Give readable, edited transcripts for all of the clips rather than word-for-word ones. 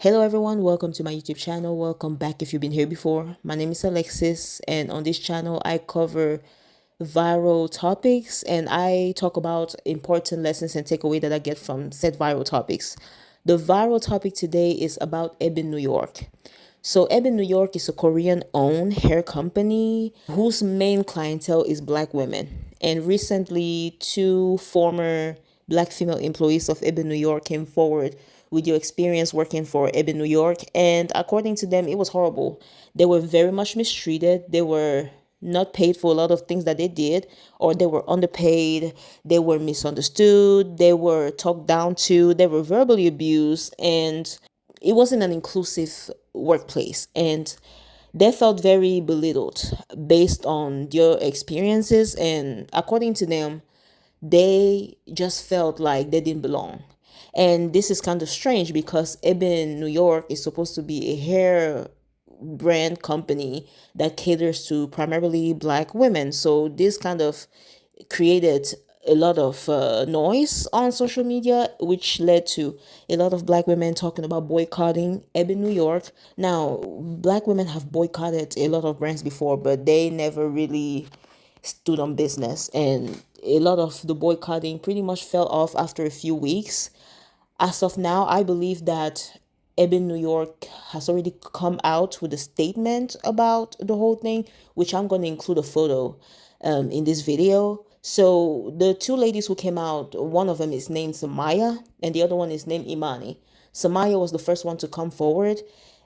Hello everyone, welcome to my YouTube channel. Welcome back if you've been here before. My name is Alexis, and on this channel I cover viral topics and I talk about important lessons and takeaway that I get from said viral topics. The viral topic today is about EBIN New York. So EBIN New York is a Korean-owned hair company whose main clientele is black women. And recently, two former black female employees of EBIN New York came forward with your experience working for EBIN New York. And according to them, it was horrible. They were very much mistreated. They were not paid for a lot of things that they did, or they were underpaid, they were misunderstood, they were talked down to, they were verbally abused, and it wasn't an inclusive workplace. And they felt very belittled based on their experiences, and according to them, they just felt like they didn't belong. And this is kind of strange because EBIN New York is supposed to be a hair brand company that caters to primarily black women. So this kind of created a lot of noise on social media, which led to a lot of black women talking about boycotting EBIN New York. Now, black women have boycotted a lot of brands before, but they never really stood on business. And a lot of the boycotting pretty much fell off after a few weeks. As of now, I believe that EBIN New York has already come out with a statement about the whole thing, which I'm going to include a photo in this video. So the two ladies who came out, one of them is named Samiyah and the other one is named Imani. Samiyah was the first one to come forward,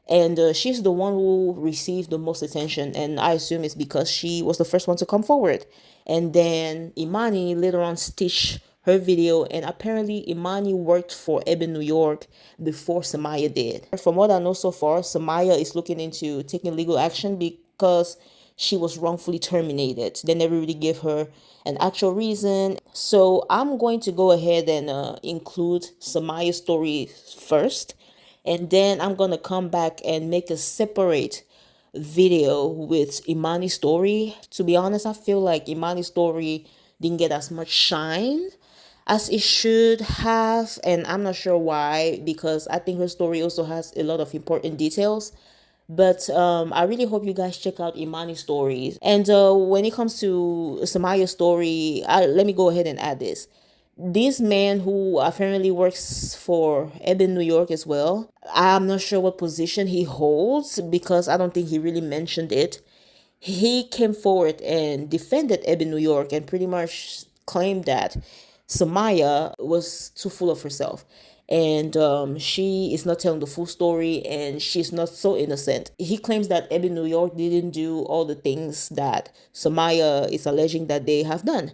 and she's the one who received the most attention, and I assume it's because she was the first one to come forward. And then Imani later on stitched her video, and apparently Imani worked for EBIN New York before Samiyah did. From what I know so far, Samiyah is looking into taking legal action because she was wrongfully terminated. They never really gave her an actual reason. So I'm going to go ahead and include Samiyah's story first, and then I'm gonna come back and make a separate video with Imani's story. To be honest, I feel like Imani's story didn't get as much shine as it should have, and I'm not sure why, because I think her story also has a lot of important details. But I really hope you guys check out Imani's stories. And when it comes to Samaya's story, let me go ahead and add this. This man, who apparently works for EBIN New York as well, I'm not sure what position he holds because I don't think he really mentioned it. He came forward and defended EBIN New York and pretty much claimed that Samiyah was too full of herself, and she is not telling the full story, and she's not so innocent. He claims that EBIN New York didn't do all the things that Samiyah is alleging that they have done.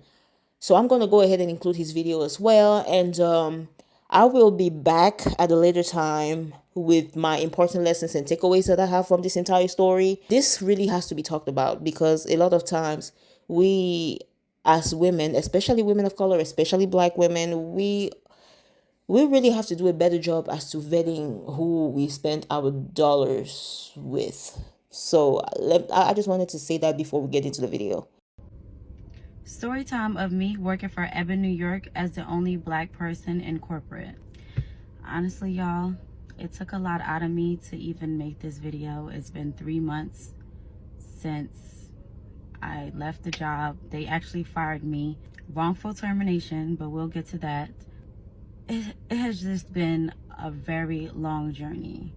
So I'm going to go ahead and include his video as well. And I will be back at a later time with my important lessons and takeaways that I have from this entire story. This really has to be talked about because a lot of times we, as women, especially women of color, especially black women, we really have to do a better job as to vetting who we spend our dollars with. So I just wanted to say that before we get into the video. Story time of me working for EBIN New York as the only black person in corporate. Honestly, y'all, it took a lot out of me to even make this video. It's been 3 months since I left the job. They actually fired me. Wrongful termination, but we'll get to that. It has just been a very long journey.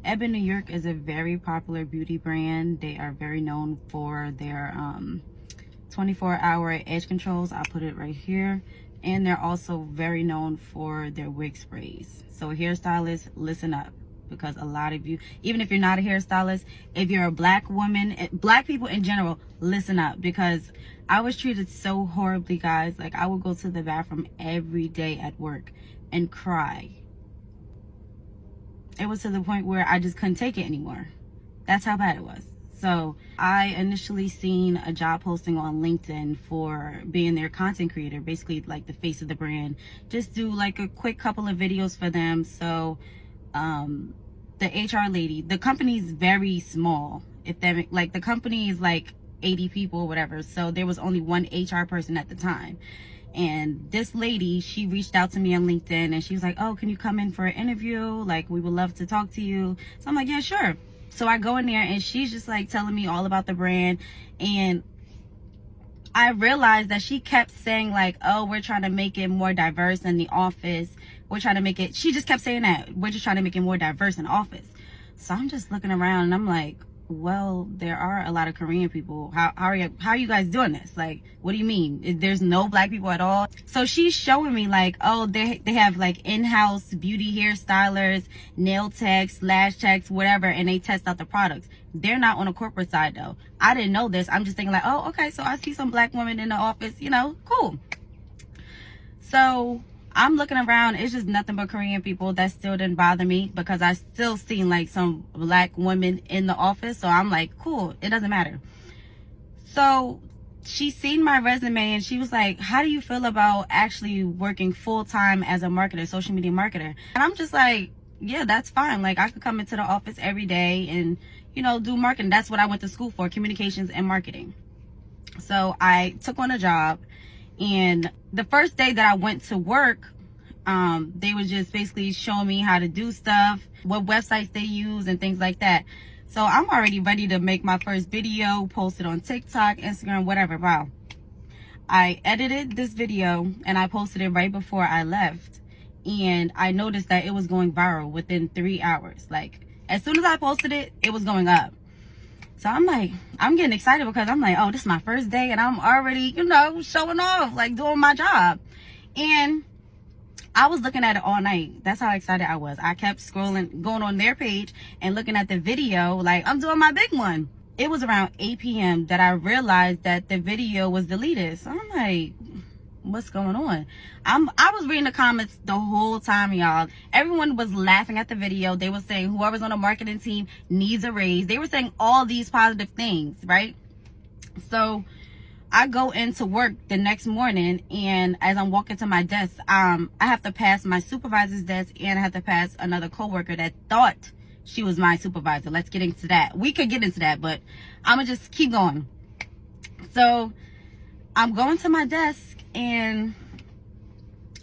EBIN New York is a very popular beauty brand. They are very known for their 24-hour edge controls. I'll put it right here. And they're also very known for their wig sprays. So hairstylists, listen up, because a lot of you, even if you're not a hairstylist, if you're a black woman, black people in general, listen up, because I was treated so horribly, guys. Like, I would go to the bathroom every day at work and cry. It was to the point where I just couldn't take it anymore. That's how bad it was. So I initially seen a job posting on LinkedIn for being their content creator, basically like the face of the brand. Just do like a quick couple of videos for them. So the HR lady, the company's very small. If that, like, the company is like 80 people or whatever. So there was only one HR person at the time. And this lady, she reached out to me on LinkedIn and she was like, oh, can you come in for an interview? Like, we would love to talk to you. So I'm like, yeah, sure. So I go in there and she's just like telling me all about the brand. And I realized that she kept saying like, oh, we're trying to make it more diverse in the office. We're trying to make it, she just kept saying that. We're just trying to make it more diverse in the office. So I'm just looking around and I'm like, well, there are a lot of Korean people. How are you guys doing this? Like, what do you mean? There's no black people at all? So she's showing me like, oh, they have like in-house beauty hairstylers, nail techs, lash techs, whatever, and they test out the products. They're not on a corporate side though. I didn't know this. I'm just thinking like, oh, okay, so I see some black women in the office, you know, cool. So I'm looking around, it's just nothing but Korean people. That still didn't bother me because I still seen like some black women in the office. So I'm like, cool, it doesn't matter. So she seen my resume and she was like, how do you feel about actually working full-time as a marketer, social media marketer? And I'm just like, yeah, that's fine. Like, I could come into the office every day and, you know, do marketing. That's what I went to school for, communications and marketing. So I took on a job. And the first day that I went to work, they was just basically showing me how to do stuff, what websites they use and things like that. So I'm already ready to make my first video, post it on TikTok, Instagram, whatever. Wow. I edited this video and I posted it right before I left. And I noticed that it was going viral within 3 hours. Like, as soon as I posted it, it was going up. So I'm like, I'm getting excited because I'm like, oh, this is my first day and I'm already, you know, showing off, like doing my job. And I was looking at it all night. That's how excited I was. I kept scrolling, going on their page and looking at the video like I'm doing my big one. It was around 8 p.m. that I realized that the video was deleted. So I'm like, what's going on? I was reading the comments the whole time, y'all. Everyone was laughing at the video. They were saying whoever's on the marketing team needs a raise. They were saying all these positive things, right? So I go into work the next morning, and as I'm walking to my desk, I have to pass my supervisor's desk, and I have to pass another coworker that thought she was my supervisor. Let's get into that. We could get into that, but I'm gonna just keep going. So I'm going to my desk and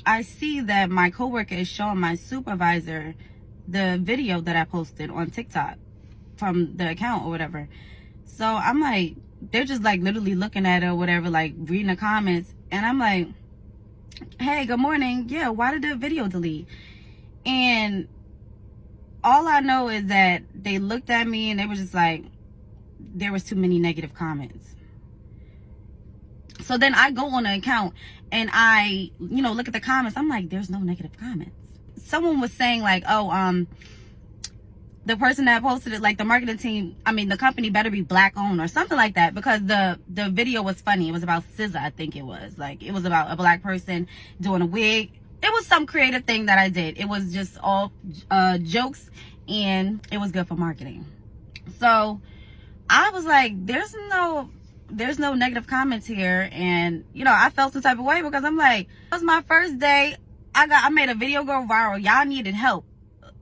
I see that my coworker is showing my supervisor the video that I posted on TikTok from the account or whatever. So I'm like, they're just like literally looking at it or whatever, like reading the comments. And I'm like, hey, good morning. Yeah, why did the video delete? And all I know is that they looked at me and they were just like, there was too many negative comments. So then I go on the account and I, you know, look at the comments. I'm like, there's no negative comments. Someone was saying like, oh, the person that posted it, like the marketing team, I mean, the company better be black owned or something like that, because the video was funny. It was about SZA, I think it was. Like, it was about a black person doing a wig. It was some creative thing that I did. It was just all jokes, and it was good for marketing. So I was like, there's no negative comments here. And, you know, I felt some type of way because I'm like, it was my first day. I made a video go viral. Y'all needed help.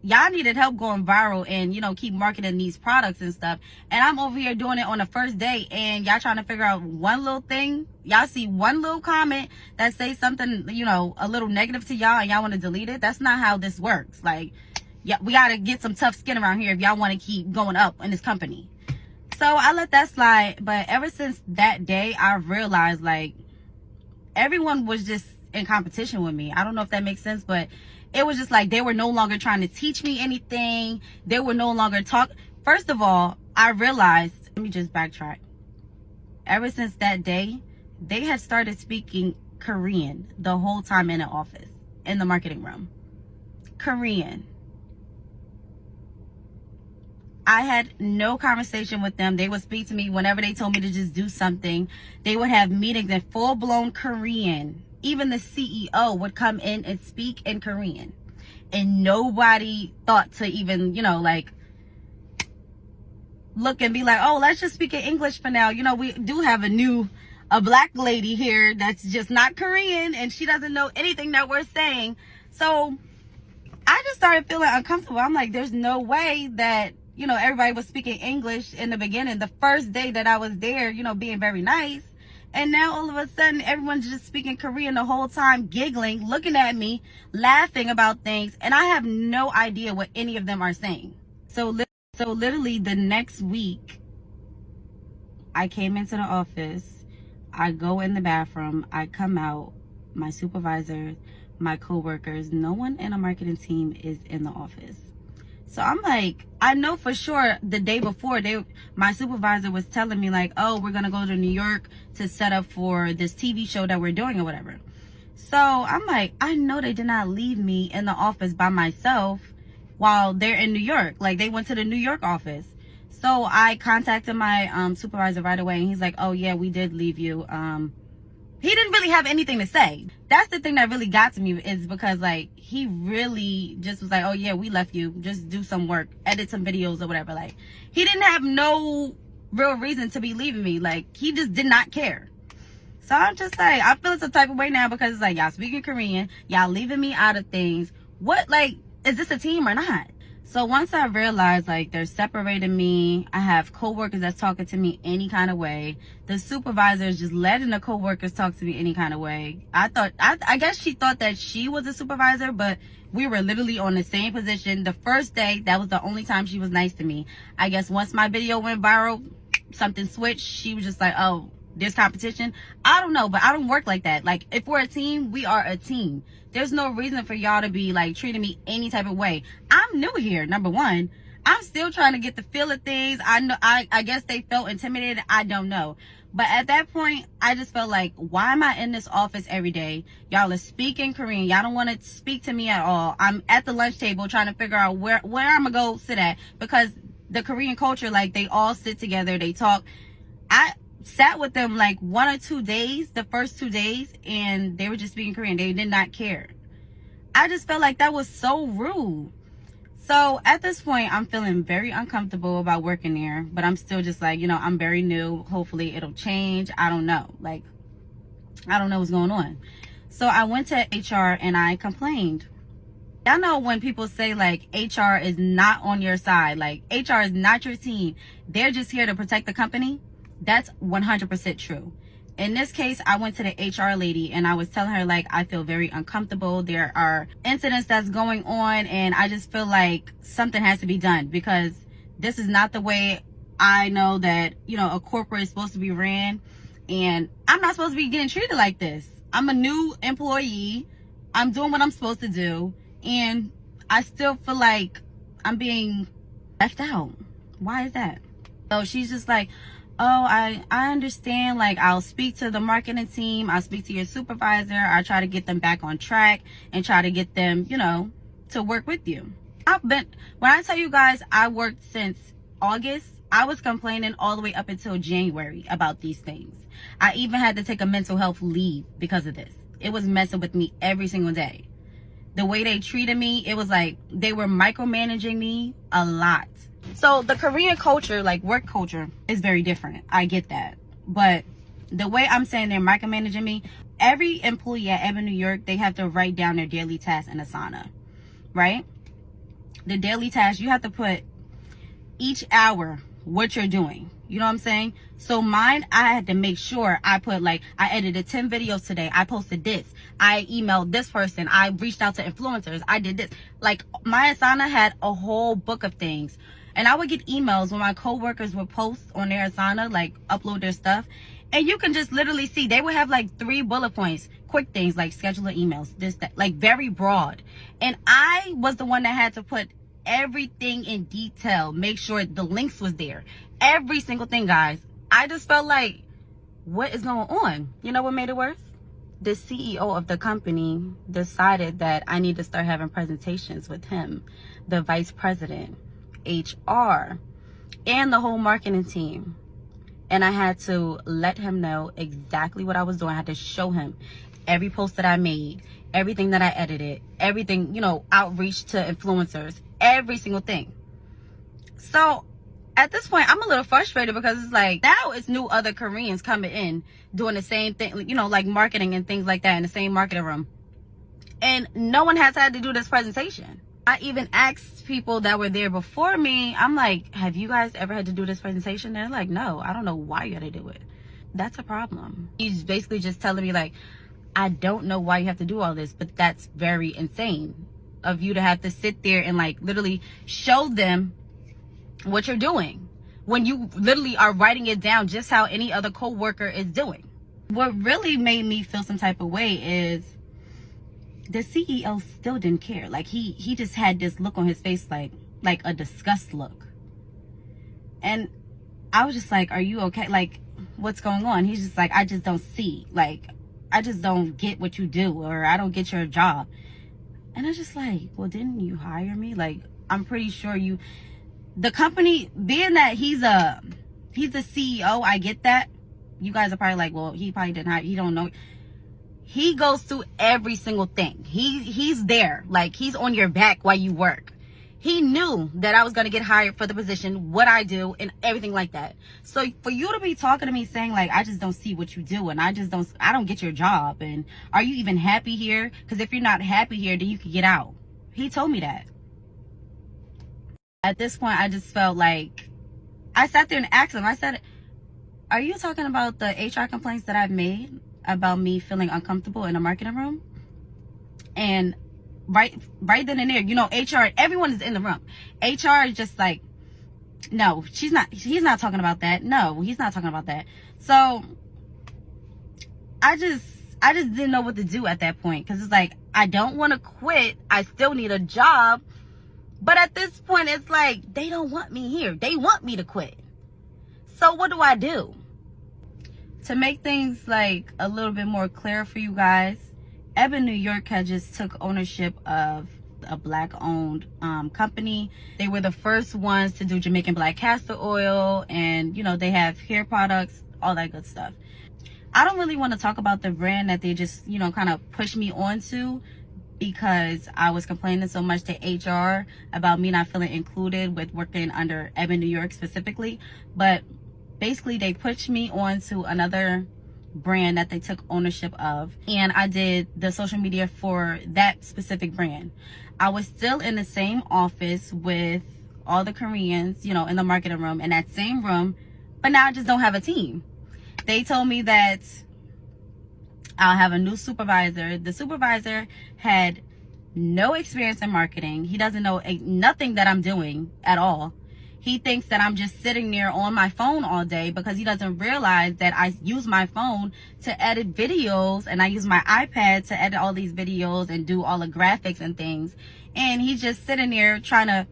Y'all needed help going viral and, you know, keep marketing these products and stuff. And I'm over here doing it on the first day, and y'all trying to figure out one little thing. Y'all see one little comment that says something, you know, a little negative to y'all, and y'all want to delete it. That's not how this works. Like, yeah, we got to get some tough skin around here if y'all want to keep going up in this company. So I let that slide. But ever since that day, I realized like everyone was just in competition with me. I don't know if that makes sense, but it was just like they were no longer trying to teach me anything. They were no longer First of all, I realized, let me just backtrack. Ever since that day, they had started speaking Korean the whole time in the office, in the marketing room. Korean. I had no conversation with them. They would speak to me whenever they told me to just do something. They would have meetings in full-blown Korean. Even the CEO would come in and speak in Korean. And nobody thought to even, you know, like, look and be like, oh, let's just speak in English for now. You know, we do have a black lady here that's just not Korean, and she doesn't know anything that we're saying. So I just started feeling uncomfortable. I'm like, there's no way that, you know, everybody was speaking English in the beginning. The first day that I was there, you know, being very nice. And now all of a sudden, everyone's just speaking Korean the whole time, giggling, looking at me, laughing about things. And I have no idea what any of them are saying. So literally the next week, I came into the office. I go in the bathroom. I come out. My supervisor, my coworkers, no one in a marketing team is in the office. So I'm like, I know for sure the day before, my supervisor was telling me like, oh, we're going to go to New York to set up for this TV show that we're doing or whatever. So I'm like, I know they did not leave me in the office by myself while they're in New York. Like, they went to the New York office. So I contacted my supervisor right away, and he's like, oh, yeah, we did leave you. He didn't really have anything to say. That's the thing that really got to me, is because like he really just was like, oh yeah, we left you, just do some work, edit some videos or whatever. Like, he didn't have no real reason to be leaving me. Like, he just did not care. So I'm just like, I feel some type of way now, because it's like, y'all speaking Korean, y'all leaving me out of things. What, like, is this a team or not? So once I realized like they're separating me, I have coworkers that's talking to me any kind of way. The supervisor is just letting the coworkers talk to me any kind of way. I guess she thought that she was a supervisor, but we were literally on the same position. The first day, that was the only time she was nice to me. I guess once my video went viral, something switched. She was just like, oh, there's competition. I don't know, but I don't work like that. Like, if we're a team, we are a team. There's no reason for y'all to be like treating me any type of way. I'm new here, number one. I'm still trying to get the feel of things. I guess they felt intimidated. I don't know. But at that point, I just felt like, why am I in this office every day? Y'all are speaking Korean. Y'all don't want to speak to me at all. I'm at the lunch table trying to figure out where I'm gonna go sit at, because the Korean culture, like, they all sit together, they talk. I sat with them like 1 or 2 days, the first 2 days, and they were just speaking Korean. They did not care. I just felt like that was so rude. So at this point, I'm feeling very uncomfortable about working there, but I'm still just like, you know, I'm very new. Hopefully it'll change. I don't know. Like, I don't know what's going on. So I went to HR and I complained. Y'all know when people say like HR is not on your side, like HR is not your team, they're just here to protect the company. That's 100% true. In this case, I went to the HR lady and I was telling her, like, I feel very uncomfortable. There are incidents that's going on, and I just feel like something has to be done, because this is not the way I know that, you know, a corporate is supposed to be ran. And I'm not supposed to be getting treated like this. I'm a new employee. I'm doing what I'm supposed to do. And I still feel like I'm being left out. Why is that? So she's just like, oh, I understand. Like, I'll speak to the marketing team. I'll speak to your supervisor. I try to get them back on track and try to get them, you know, to work with you. When I tell you guys, I worked since August. I was complaining all the way up until January about these things. I even had to take a mental health leave because of this. It was messing with me every single day. The way they treated me, it was like they were micromanaging me a lot. So the Korean culture, like work culture, is very different. I get that. But the way I'm saying they're micromanaging me, every employee at EBIN New York, they have to write down their daily tasks in Asana, right? The daily tasks, you have to put each hour what you're doing. You know what I'm saying? So mine, I had to make sure I put, like, I edited 10 videos today. I posted this. I emailed this person. I reached out to influencers. I did this. Like, my Asana had a whole book of things. And I would get emails when my coworkers would post on their Asana, like upload their stuff. And you can just literally see, they would have like 3 bullet points, quick things like scheduler emails, this, that, like very broad. And I was the one that had to put everything in detail, make sure the links was there. Every single thing, guys. I just felt like, what is going on? You know what made it worse? The CEO of the company decided that I need to start having presentations with him, the vice president, HR, and the whole marketing team. And I had to let him know exactly what I was doing. I had to show him every post that I made, everything that I edited, everything, you know, outreach to influencers, every single thing. So at this point, I'm a little frustrated, because it's like, now it's new other Koreans coming in doing the same thing, you know, like marketing and things like that in the same marketing room. And no one has had to do this presentation. I even asked people that were there before me, I'm like, have you guys ever had to do this presentation? They're like, no, I don't know why you had to do it. That's a problem. He's basically just telling me like, I don't know why you have to do all this, but that's very insane of you to have to sit there and like literally show them what you're doing when you literally are writing it down just how any other co-worker is doing. What really made me feel some type of way is the CEO still didn't care. Like he just had this look on his face, like a disgust look. And I was just like, are you okay? Like, what's going on? He's just like, I just don't see. Like, I just don't get what you do, or I don't get your job. And I was just like, well, didn't you hire me? Like, I'm pretty sure you, the company, being that he's the CEO, I get that. You guys are probably like, well, he probably didn't hire, he don't know. He goes through every single thing. He's there. Like, he's on your back while you work. He knew that I was going to get hired for the position, what I do, and everything like that. So for you to be talking to me saying, like, I just don't see what you do, and I don't get your job, and are you even happy here? Because if you're not happy here, then you can get out. He told me that. At this point, I just felt like, I sat there and asked him, I said, are you talking about the HR complaints that I've made about me feeling uncomfortable in a marketing room? And right then and there, you know, HR, everyone is in the room. HR is just like, no, he's not talking about that. No, he's not talking about that. So I just didn't know what to do at that point, because it's like, I don't want to quit. I still need a job. But at this point, it's like, they don't want me here. They want me to quit. So what do I do? To make things like a little bit more clear for you guys, EBIN New York had just took ownership of a black-owned company. They were the first ones to do Jamaican black castor oil, and you know, they have hair products, all that good stuff. I don't really want to talk about the brand that they just, you know, kind of pushed me onto, because I was complaining so much to HR about me not feeling included with working under EBIN New York specifically. But basically, they pushed me onto another brand that they took ownership of, and I did the social media for that specific brand. I was still in the same office with all the Koreans, you know, in the marketing room, in that same room, but now I just don't have a team. They told me that I'll have a new supervisor. The supervisor had no experience in marketing. He doesn't know nothing that I'm doing at all. He thinks that I'm just sitting there on my phone all day, because he doesn't realize that I use my phone to edit videos, and I use my iPad to edit all these videos and do all the graphics and things. And he's just sitting there trying to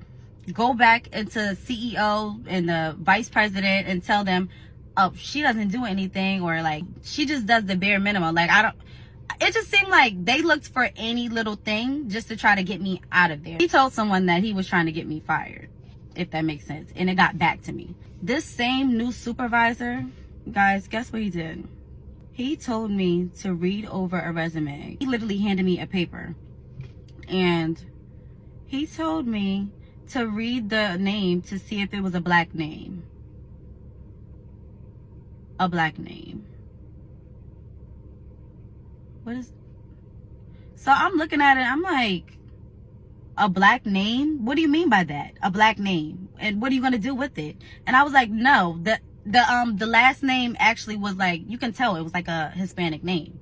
go back into CEO and the vice president and tell them, oh, she doesn't do anything, or like, she just does the bare minimum. Like, it just seemed like they looked for any little thing just to try to get me out of there. He told someone that he was trying to get me fired, if that makes sense, and it got back to me. This same new supervisor, guys, guess what he did? He told me to read over a resume. He literally handed me a paper, and he told me to read the name to see if it was a black name. A black name. What is? So I'm looking at it, I'm like, a black name? What do you mean by that? A black name? And what are you gonna do with it? And I was like, no, the last name actually was like, you can tell it was like a Hispanic name.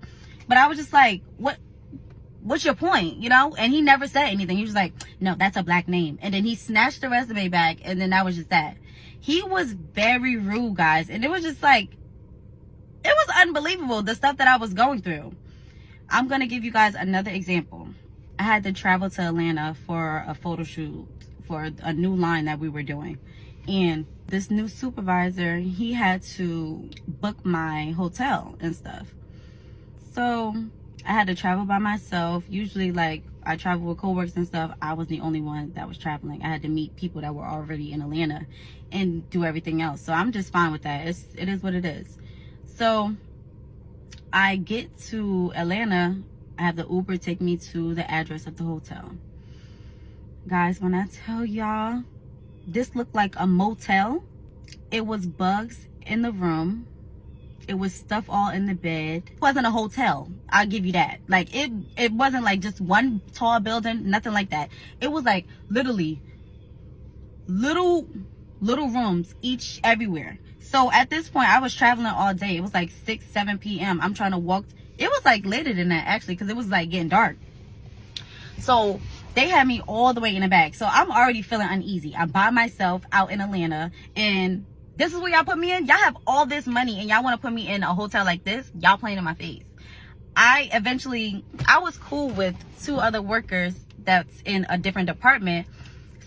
But I was just like, what's your point, you know? And he never said anything. He was like, no, that's a black name. And then he snatched the resume back, and then that was just that. He was very rude, guys, and it was just like, it was unbelievable, the stuff that I was going through. I'm gonna give you guys another example. I had to travel to Atlanta for a photo shoot for a new line that we were doing. And this new supervisor, he had to book my hotel and stuff. So I had to travel by myself. Usually, like, I travel with coworkers and stuff. I was the only one that was traveling. I had to meet people that were already in Atlanta and do everything else. So I'm just fine with that. It is what it is. So I get to Atlanta. I have the Uber take me to the address of the hotel. Guys, when I tell y'all, this looked like a motel. It was bugs in the room. It was stuff all in the bed. It wasn't a hotel, I'll give you that. Like, it wasn't like just one tall building, nothing like that. It was like literally little rooms each everywhere. So at this point, I was traveling all day. It was like 6, 7 p.m. I'm trying to walk. It was like later than that, actually, because it was like getting dark. So they had me all the way in the back. So I'm already feeling uneasy. I'm by myself out in Atlanta. And this is where y'all put me in? Y'all have all this money and y'all want to put me in a hotel like this? Y'all playing in my face. I was cool with 2 other workers that's in a different department.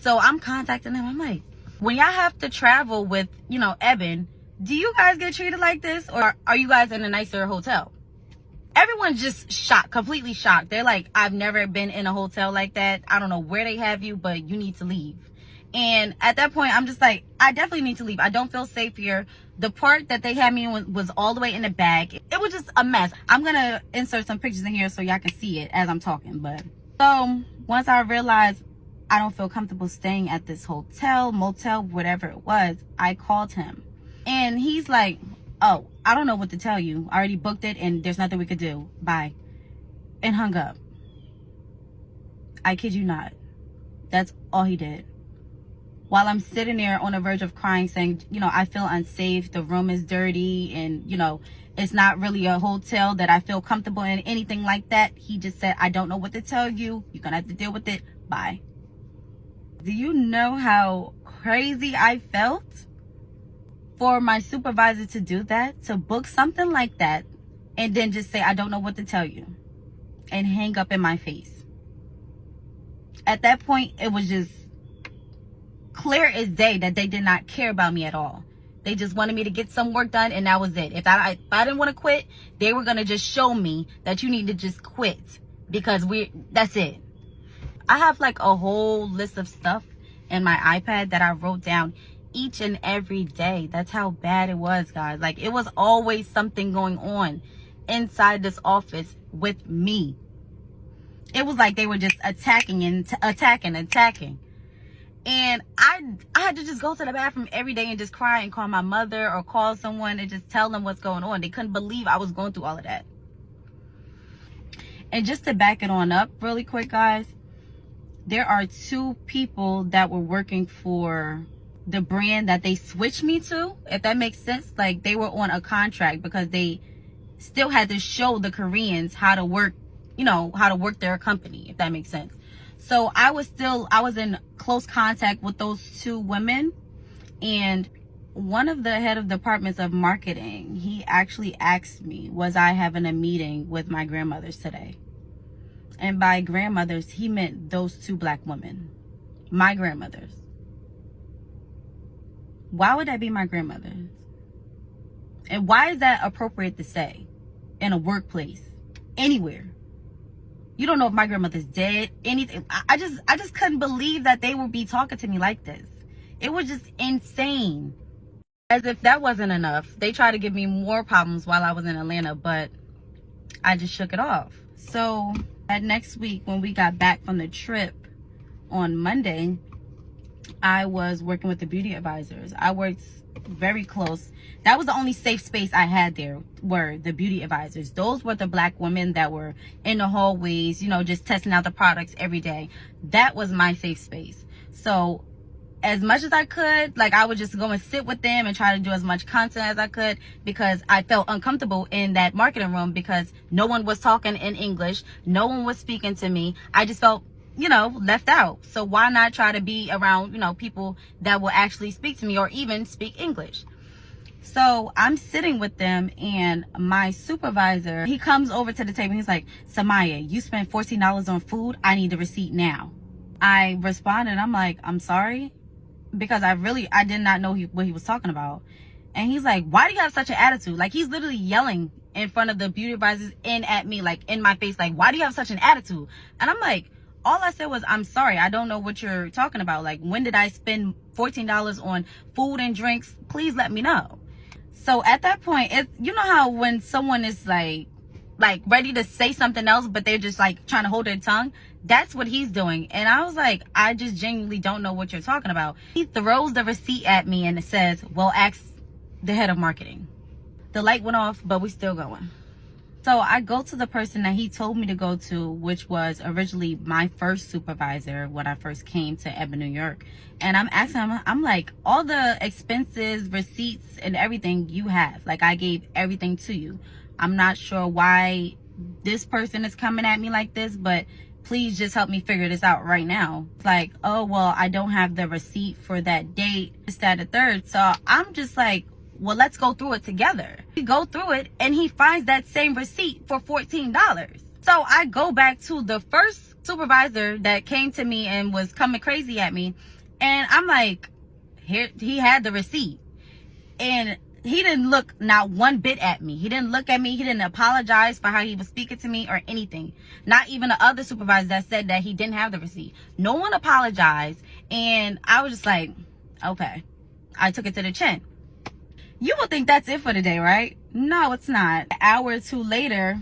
So I'm contacting them. I'm like, when y'all have to travel with, you know, EBIN, do you guys get treated like this? Or are you guys in a nicer hotel? Everyone's just shocked, completely shocked. They're like, I've never been in a hotel like that. I don't know where they have you, but you need to leave. And at that point, I'm just like, I definitely need to leave. I don't feel safe here. The part that they had me in was all the way in the back. It was just a mess. I'm going to insert some pictures in here so y'all can see it as I'm talking. But so once I realized I don't feel comfortable staying at this hotel, motel, whatever it was, I called him. And he's like, oh, I don't know what to tell you. I already booked it and there's nothing we could do. Bye. And hung up. I kid you not. That's all he did. While I'm sitting there on the verge of crying, saying, you know, I feel unsafe. The room is dirty and, you know, it's not really a hotel that I feel comfortable in, anything like that. He just said, I don't know what to tell you. You're going to have to deal with it. Bye. Do you know how crazy I felt? For my supervisor to do that, to book something like that, and then just say, I don't know what to tell you, and hang up in my face. At that point, it was just clear as day that they did not care about me at all. They just wanted me to get some work done, and that was it. If I didn't want to quit, they were going to just show me that you need to just quit, because that's it. I have like a whole list of stuff in my iPad that I wrote down each and every day. That's how bad it was, guys. Like, it was always something going on inside this office with me. It was like they were just attacking and attacking. And I had to just go to the bathroom every day and just cry and call my mother or call someone and just tell them what's going on. They couldn't believe I was going through all of that. And just to back it on up really quick, guys, there are 2 people that were working for the brand that they switched me to, if that makes sense. Like, they were on a contract because they still had to show the Koreans how to work, you know, how to work their company, if that makes sense. So I was in close contact with those 2 women, and one of the head of departments of marketing, he actually asked me, was I having a meeting with my grandmothers today? And by grandmothers, he meant those 2 black women, my grandmothers. Why would that be my grandmother? And why is that appropriate to say in a workplace, anywhere? You don't know if my grandmother's dead, anything. I just couldn't believe that they would be talking to me like this. It was just insane. As if that wasn't enough, they tried to give me more problems while I was in Atlanta, but I just shook it off. So that next week, when we got back from the trip on Monday, I was working with the beauty advisors. I worked very close. That was the only safe space I had there, were the beauty advisors. Those were the black women that were in the hallways, you know, just testing out the products every day. That was my safe space. So as much as I could, like, I would just go and sit with them and try to do as much content as I could, because I felt uncomfortable in that marketing room because no one was talking in English. No one was speaking to me. I just felt, you know, left out. So why not try to be around, you know, people that will actually speak to me or even speak English? So I'm sitting with them, and my supervisor, he comes over to the table. He's like, Samiyah, you spent $14 on food. I need the receipt now. I responded. I'm like, I'm sorry, because I did not know what he was talking about. And he's like, why do you have such an attitude? Like, he's literally yelling in front of the beauty advisors and at me, like, in my face, like, why do you have such an attitude? And I'm like, all I said was, I'm sorry, I don't know what you're talking about. Like, when did I spend $14 on food and drinks? Please let me know. So at that point, you know how when someone is like ready to say something else, but they're just like trying to hold their tongue? That's what he's doing. And I was like, I just genuinely don't know what you're talking about. He throws the receipt at me and it says, well, ask the head of marketing. The light went off, but we still going. So I go to the person that he told me to go to, which was originally my first supervisor when I first came to EBIN, New York. And I'm asking him, I'm like, all the expenses, receipts, and everything you have, like I gave everything to you. I'm not sure why this person is coming at me like this, but please just help me figure this out right now. It's like, oh, well, I don't have the receipt for that date, this, that, the third. So I'm just like, well, let's go through it together. We go through it and he finds that same receipt for $14. So I go back to the first supervisor that came to me and was coming crazy at me. And I'm like, here, he had the receipt. And he didn't look not one bit at me. He didn't look at me. He didn't apologize for how he was speaking to me or anything. Not even the other supervisor that said that he didn't have the receipt. No one apologized. And I was just like, okay. I took it to the chin. You would think that's it for the day, right? No, it's not. An hour or two later,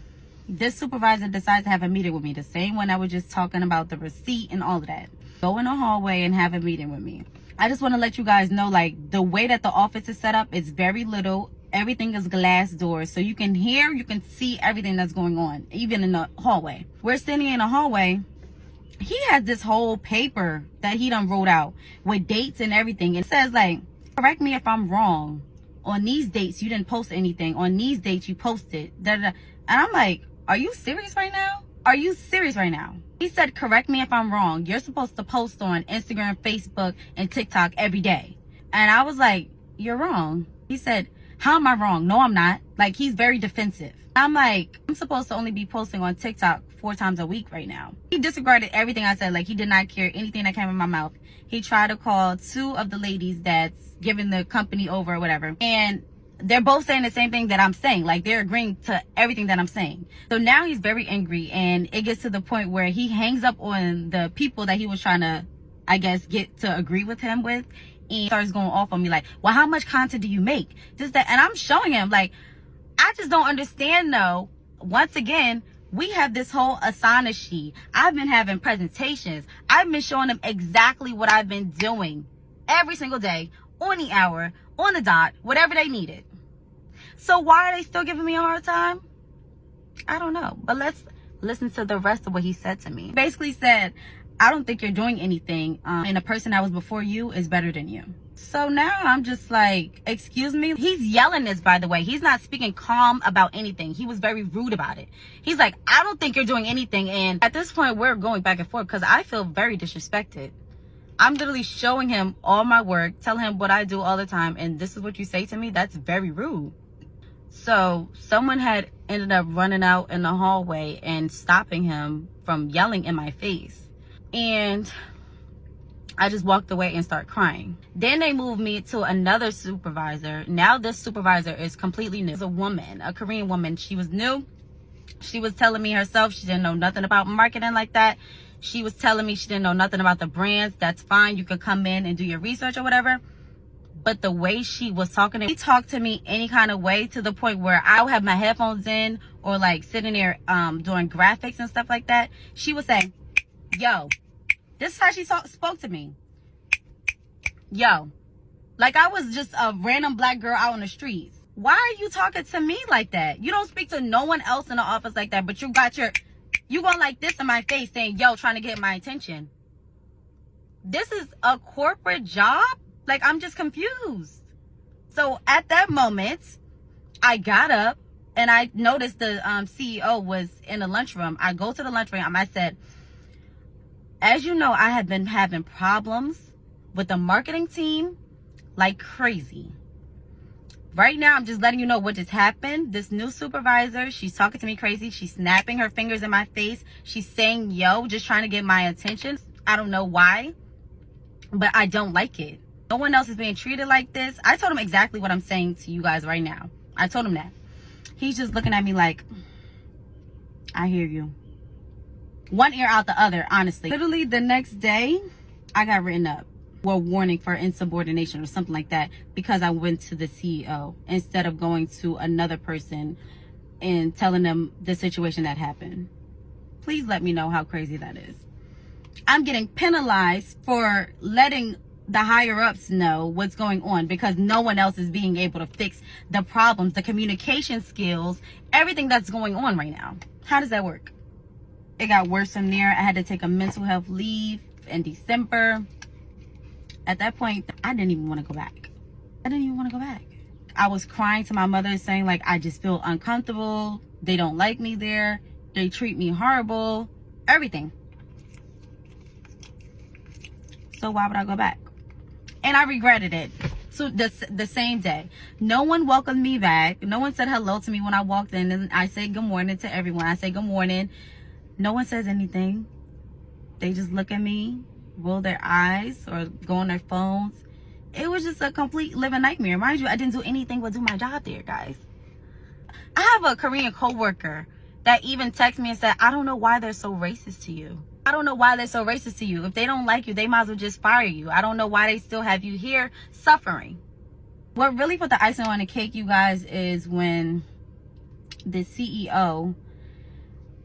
this supervisor decides to have a meeting with me. The same one I was just talking about, the receipt and all of that. Go in the hallway and have a meeting with me. I just want to let you guys know, like, the way that the office is set up is very little. Everything is glass doors. So you can hear, you can see everything that's going on, even in the hallway. We're sitting in the hallway. He has this whole paper that he done wrote out with dates and everything. It says, like, correct me if I'm wrong. On these dates, you didn't post anything. On these dates, you posted. Da, da, da. And I'm like, are you serious right now? Are you serious right now? He said, correct me if I'm wrong. You're supposed to post on Instagram, Facebook, and TikTok every day. And I was like, you're wrong. He said, how am I wrong? No, I'm not. Like, he's very defensive. I'm like, I'm supposed to only be posting on TikTok 4 times a week right now. He disregarded everything I said. Like, he did not care anything that came in my mouth. He tried to call 2 of the ladies that's giving the company over or whatever. And they're both saying the same thing that I'm saying. Like, they're agreeing to everything that I'm saying. So now he's very angry. And it gets to the point where he hangs up on the people that he was trying to, I guess, get to agree with him with. And starts going off on me like, well, how much content do you make? Just that. And I'm showing him, like, I just don't understand, though. Once again, we have this whole Asana sheet. I've been having presentations. I've been showing them exactly what I've been doing every single day, on the hour, on the dot, whatever they needed. So why are they still giving me a hard time? I don't know. But let's listen to the rest of what he said to me. He basically said, I don't think you're doing anything. And the person that was before you is better than you. So now I'm just like, excuse me? He's yelling this, by the way. He's not speaking calm about anything. He was very rude about it. He's like, I don't think you're doing anything. And at this point, we're going back and forth because I feel very disrespected. I'm literally showing him all my work, telling him what I do all the time. And this is what you say to me? That's very rude. So someone had ended up running out in the hallway and stopping him from yelling in my face. And I just walked away and started crying. Then they moved me to another supervisor. Now this supervisor is completely new. It's a woman, a Korean woman. She was new. She was telling me herself she didn't know nothing about marketing like that. She was telling me she didn't know nothing about the brands. That's fine. You could come in and do your research or whatever. But the way she was talking to me, she talked to me any kind of way to the point where I'll have my headphones in or like sitting there doing graphics and stuff like that. She was saying, yo, this is how she spoke to me. Yo, like I was just a random black girl out on the streets. Why are you talking to me like that? You don't speak to no one else in the office like that, but you going like this in my face saying, yo, trying to get my attention. This is a corporate job? Like, I'm just confused. So at that moment, I got up and I noticed the CEO was in the lunchroom. I go to the lunchroom and I said, as you know, I have been having problems with the marketing team like crazy. Right now, I'm just letting you know what just happened. This new supervisor, she's talking to me crazy. She's snapping her fingers in my face. She's saying, yo, just trying to get my attention. I don't know why, but I don't like it. No one else is being treated like this. I told him exactly what I'm saying to you guys right now. I told him that. He's just looking at me like, I hear you. One ear out the other, honestly. Literally the next day, I got written up. Or warning for insubordination or something like that because I went to the CEO instead of going to another person and telling them the situation that happened. Please let me know how crazy that is. I'm getting penalized for letting the higher ups know what's going on, because no one else is being able to fix the problems, the communication skills, everything that's going on right now. How does that work? It got worse from there. I had to take a mental health leave in December. At that point, I didn't even want to go back. I didn't even want to go back. I was crying to my mother, saying like, I just feel uncomfortable. They don't like me there. They treat me horrible. Everything. So why would I go back? And I regretted it. So the same day, no one welcomed me back. No one said hello to me when I walked in, and I said good morning to everyone. I say good morning. No one says anything. They just look at me, roll their eyes, or go on their phones. It was just a complete living nightmare. Mind you, I didn't do anything but do my job there, guys. I have a Korean coworker that even texted me and said, I don't know why they're so racist to you. I don't know why they're so racist to you. If they don't like you, they might as well just fire you. I don't know why they still have you here suffering. What really put the icing on the cake, you guys, is when the CEO,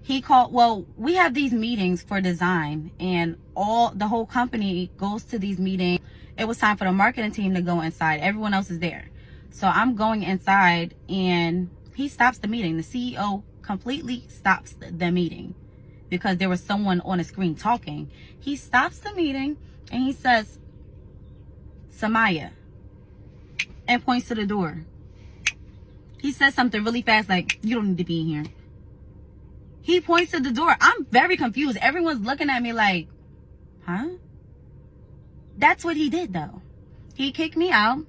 he called, well, we have these meetings for design, and the whole company goes to these meetings. It was time for the marketing team to go inside. Everyone else is there. So I'm going inside, and he stops the meeting. The CEO completely stops the meeting because there was someone on a screen talking. He stops the meeting and he says, Samiyah, and points to the door. He says something really fast, like, you don't need to be in here. He points to the door. I'm very confused. Everyone's looking at me like, huh? That's what he did, though. He kicked me out,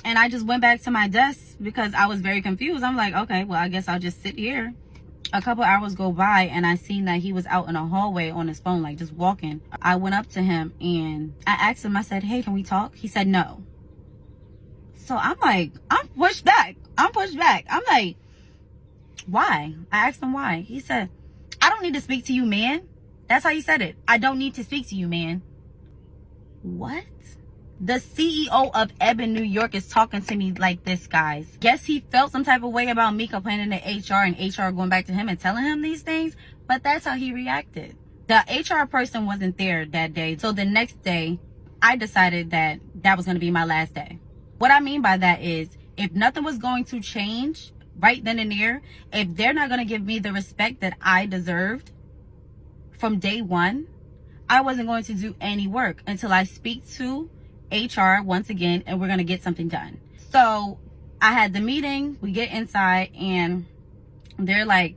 and I just went back to my desk because I was very confused. I'm like, okay, well, I guess I'll just sit here. A couple hours go by, and I seen that he was out in a hallway on his phone, like just walking. I went up to him, and I asked him, I said, hey, can we talk? He said no. So I'm like, I'm pushed back. I'm like, why? I asked him why. He said, I don't need to speak to you, man. That's how he said it. I don't need to speak to you, man. What? The CEO of EBIN New York is talking to me like this, guys. Guess he felt some type of way about me complaining to HR, and HR going back to him and telling him these things. But that's how he reacted. The HR person wasn't there that day. So the next day, I decided that that was going to be my last day. What I mean by that is, if nothing was going to change right then and there, if they're not going to give me the respect that I deserved from day one, I wasn't going to do any work until I speak to HR once again, and we're going to get something done. So I had the meeting, we get inside, and they're like,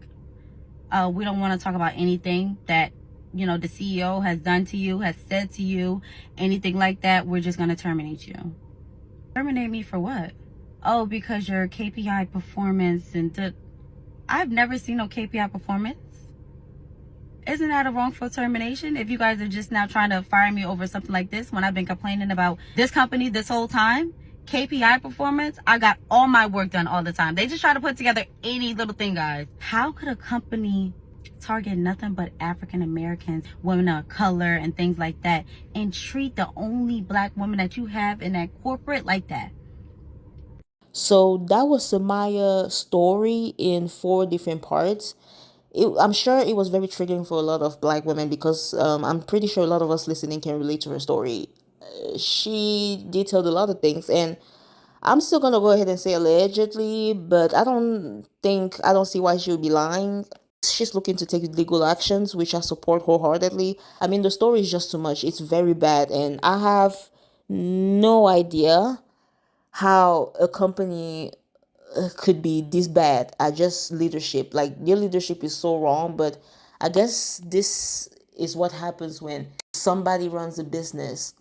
we don't want to talk about anything that, you know, the CEO has done to you, has said to you, anything like that. We're just going to terminate you. Terminate me for what? Oh, because your KPI performance, and I've never seen no KPI performance. Isn't that a wrongful termination? If you guys are just now trying to fire me over something like this, when I've been complaining about this company this whole time, KPI performance, I got all my work done all the time. They just try to put together any little thing, guys. How could a company target nothing but African Americans, women of color, and things like that, and treat the only black woman that you have in that corporate like that? So that was Samiyah's story in 4 different parts. I'm sure it was very triggering for a lot of black women because I'm pretty sure a lot of us listening can relate to her story. She detailed a lot of things, and I'm still gonna go ahead and say allegedly, but I don't see why she would be lying. She's looking to take legal actions, which I support wholeheartedly. I mean, the story is just too much. It's very bad, and I have no idea how a company could be this bad at just leadership. Like, their leadership is so wrong, but I guess this is what happens when somebody runs a business,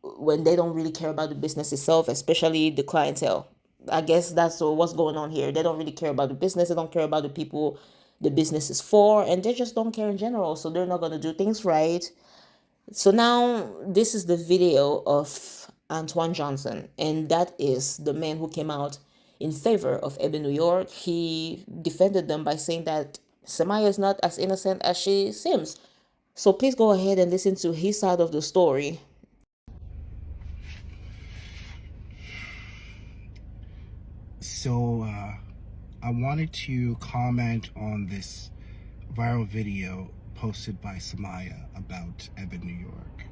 when they don't really care about the business itself, especially the clientele. I guess that's what's going on here. They don't really care about the business. They don't care about the people the business is for, and they just don't care in general. So they're not going to do things right. So now this is the video of Antoine Johnson, and that is the man who came out in favor of EBIN New York. He defended them by saying that Samiyah is not as innocent as she seems. So please go ahead and listen to his side of the story. So I wanted to comment on this viral video posted by Samiyah about EBIN New York.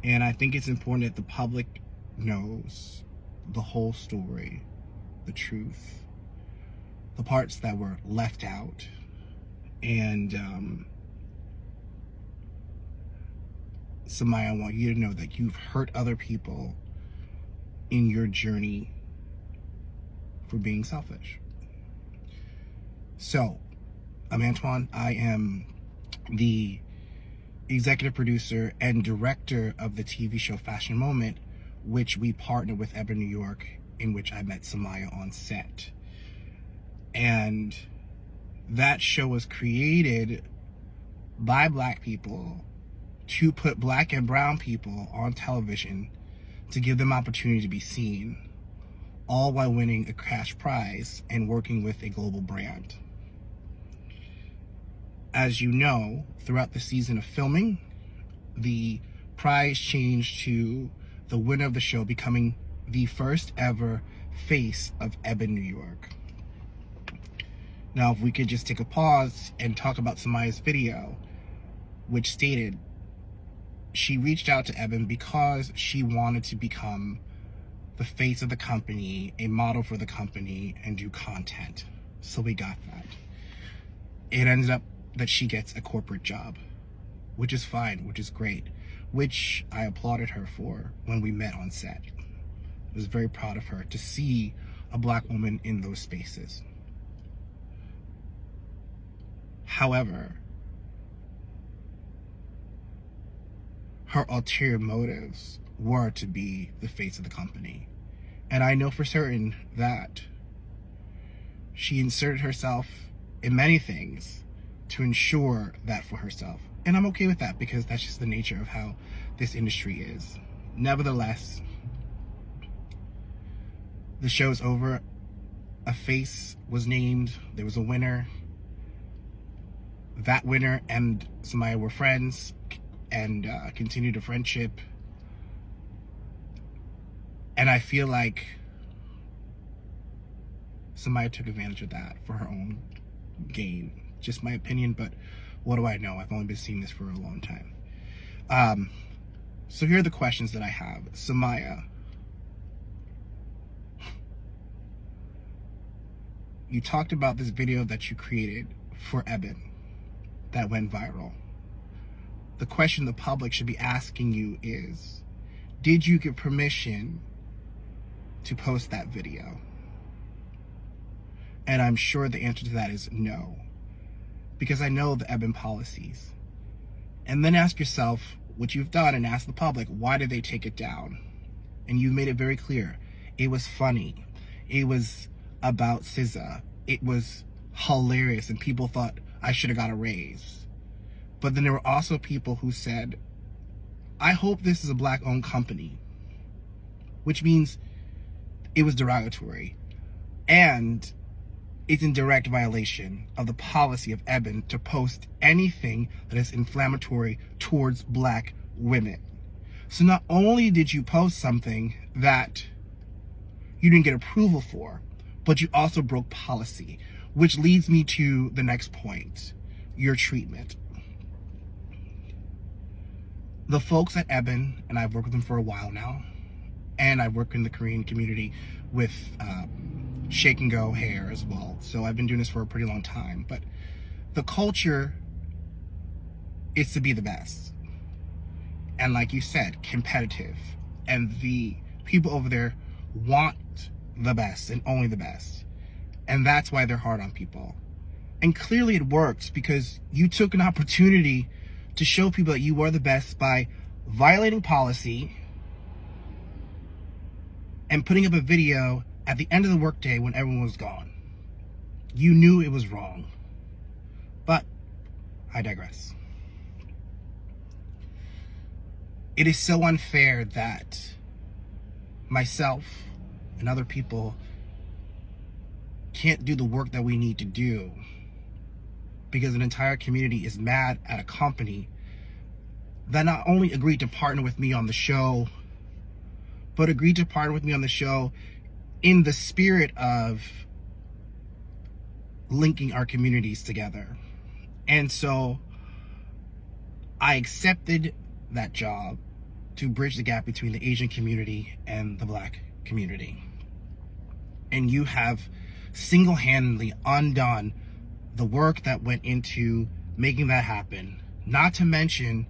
And I think it's important that the public knows the whole story, the truth, the parts that were left out. And Samiyah, I want you to know that you've hurt other people in your journey for being selfish. So, I'm Antoine. I am the executive producer and director of the TV show Fashion Moment, which we partnered with EBIN New York, in which I met Samiyah on set. And that show was created by Black people to put Black and brown people on television to give them opportunity to be seen, all while winning a cash prize and working with a global brand. As you know, throughout the season of filming, the prize changed to the winner of the show becoming the first ever face of EBIN New York. Now, if we could just take a pause and talk about Samiyah's video, which stated she reached out to EBIN because she wanted to become the face of the company, a model for the company, and do content. So we got that. It ended up that she gets a corporate job, which is fine, which is great, which I applauded her for when we met on set. I was very proud of her to see a Black woman in those spaces. However, her ulterior motives were to be the face of the company. And I know for certain that she inserted herself in many things to ensure that for herself. And I'm okay with that because that's just the nature of how this industry is. Nevertheless, the show's over. A face was named. There was a winner. That winner and Samiyah were friends and continued a friendship. And I feel like Samiyah took advantage of that for her own gain. Just my opinion, but what do I know? I've only been seeing this for a long time. So here are the questions that I have. Samiyah, you talked about this video that you created for EBIN that went viral. The question the public should be asking you is, did you get permission to post that video? And I'm sure the answer to that is no, because I know the EBIN policies. And then ask yourself what you've done and ask the public, why did they take it down? And you've made it very clear. It was funny. It was about SZA. It was hilarious and people thought I should have got a raise. But then there were also people who said, I hope this is a Black-owned company, which means it was derogatory. And it's in direct violation of the policy of EBIN to post anything that is inflammatory towards Black women. So not only did you post something that you didn't get approval for, but you also broke policy, which leads me to the next point, your treatment. The folks at EBIN, and I've worked with them for a while now, and I've worked in the Korean community with Shake and Go hair as well. So I've been doing this for a pretty long time, but the culture is to be the best. And like you said, competitive. And the people over there want the best and only the best. And that's why they're hard on people. And clearly it worked because you took an opportunity to show people that you are the best by violating policy and putting up a video at the end of the workday when everyone was gone. You knew it was wrong. But I digress. It is so unfair that myself and other people can't do the work that we need to do because an entire community is mad at a company that not only agreed to partner with me on the show, but agreed to partner with me on the show in the spirit of linking our communities together. And so I accepted that job to bridge the gap between the Asian community and the Black community. And you have single-handedly undone the work that went into making that happen. Not to mention,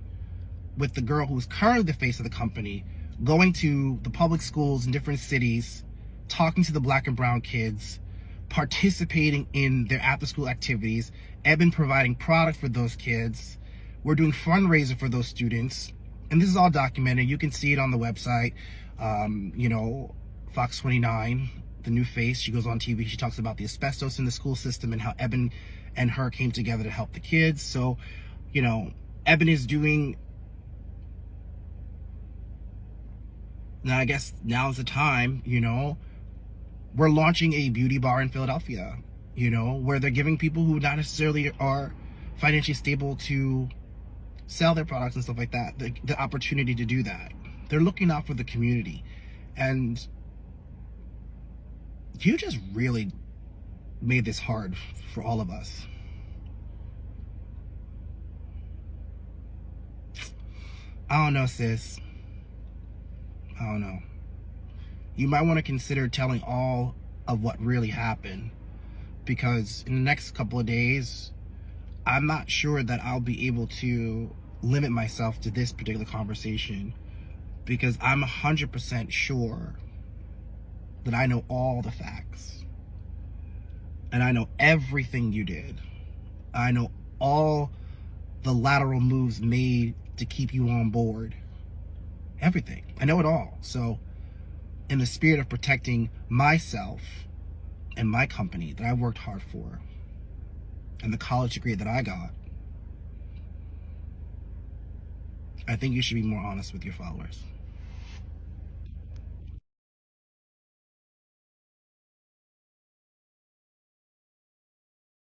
with the girl who's currently the face of the company, going to the public schools in different cities, talking to the Black and brown kids, participating in their after-school activities, EBIN providing product for those kids. We're doing fundraising for those students. And this is all documented. You can see it on the website. You know, Fox 29, the new face, she goes on TV, she talks about the asbestos in the school system and how EBIN and her came together to help the kids. So, you know, EBIN is doing, now I guess now's the time, you know, we're launching a beauty bar in Philadelphia, you know, where they're giving people who not necessarily are financially stable to sell their products and stuff like that, the opportunity to do that. They're looking out for the community. And you just really made this hard for all of us. I don't know, sis. I don't know. You might want to consider telling all of what really happened, because in the next couple of days, I'm not sure that I'll be able to limit myself to this particular conversation, because I'm 100% sure that I know all the facts. And I know everything you did. I know all the lateral moves made to keep you on board. Everything. I know it all. So, in the spirit of protecting myself and my company that I worked hard for, and the college degree that I got, I think you should be more honest with your followers.